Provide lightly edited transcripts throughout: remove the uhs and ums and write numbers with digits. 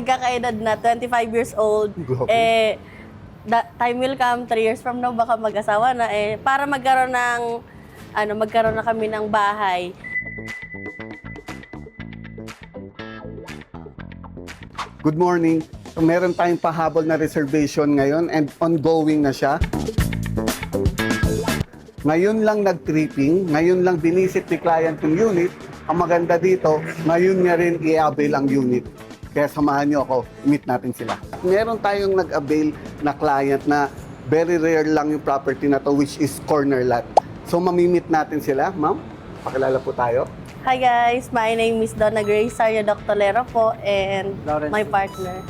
nagkakaedad na, 25 years old, Grabe. time will come, 3 years from now, baka mag-asawa na, para magkaroon ng, magkaroon na kami ng bahay. Good morning. Meron tayong pahabol na reservation ngayon and ongoing na siya. Ngayon lang nag-tripping, ngayon lang binisit ni client yung unit. Ang maganda dito, ngayon niya rin i-avail ang unit. Kaya samahan niyo ako, meet natin sila. Meron tayong nag-avail na client na very rare lang yung property na to, which is corner lot. So mamimit natin sila. Ma'am, pakilala po tayo. Hi guys, my name is Donna Grace Sario Doctolero po and Lawrence. my partner.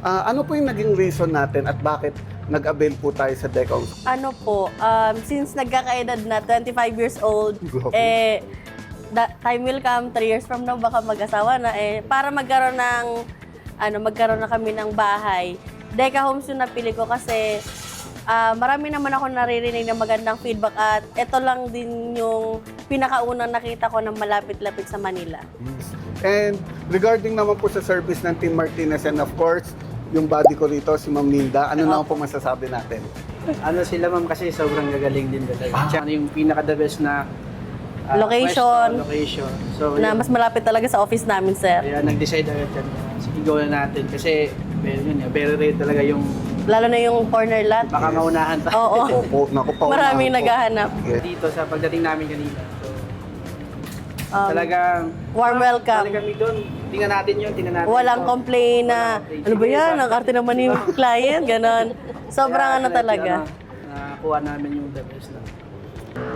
Ano po yung naging reason natin at bakit nag-avail po tayo sa Decong? Since nagkakaedad na, 25 years old, Grabe. time will come, 3 years from now, baka mag-asawa na, para magkaroon ng, magkaroon na kami ng bahay. Deca Homes yung napili ko kasi marami naman ako naririnig na magandang feedback at ito lang din yung pinakaunang nakita ko na malapit-lapit sa Manila. And regarding naman po sa service ng Team Martinez and of course, yung body ko rito, si Ma'am Milda, ano naman po masasabi natin? Ano sila ma'am kasi sobrang gagaling din talaga. Tsaka yung pinaka-the best na Location. location. So, Na yun. mas malapit talaga sa office namin, sir. Kaya nag-decide agad yan. Sige, go na natin. Kasi very rare talaga yung Lalo na yung corner lot. baka maunahan pa. Oo. Opo, naku pa. Maraming naghahanap. Yes. Dito sa pagdating namin kanina. So, Um, talagang warm welcome. Talagang kami doon. Tingnan natin yun. Walang complain na, ano ba yan, ang arte naman yung client, ganon. Sobrang talaga. Nakuha namin yung the best na.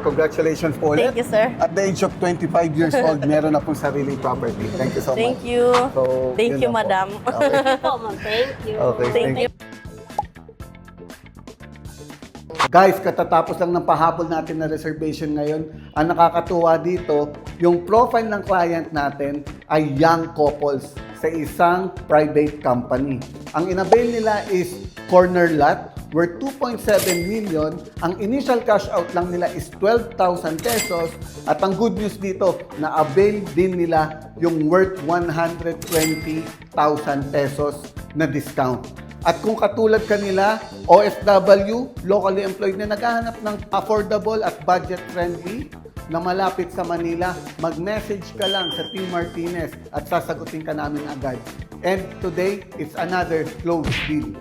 Congratulations po ulit. Thank you, sir. At the age of 25 years old, meron na pong sariling property. Thank you so Thank much. you. So, Thank yun you, lang po. madam. Okay. Po, ma'am. Thank you. Okay, Thank you. Guys, katatapos lang ng pahabol natin na reservation ngayon, ang nakakatuwa dito, yung profile ng client natin ay young couples sa isang private company. Ang inavail nila is corner lot worth 2.7 million. Ang initial cash out lang nila is 12,000 pesos. At ang good news dito, na-avail din nila yung worth 120,000 pesos na discount. At kung katulad kanila, OFW, locally employed na naghahanap ng affordable at budget-friendly na malapit sa Manila, mag-message ka lang sa Team Martinez at sasagutin ka namin agad. And today, it's another closed deal.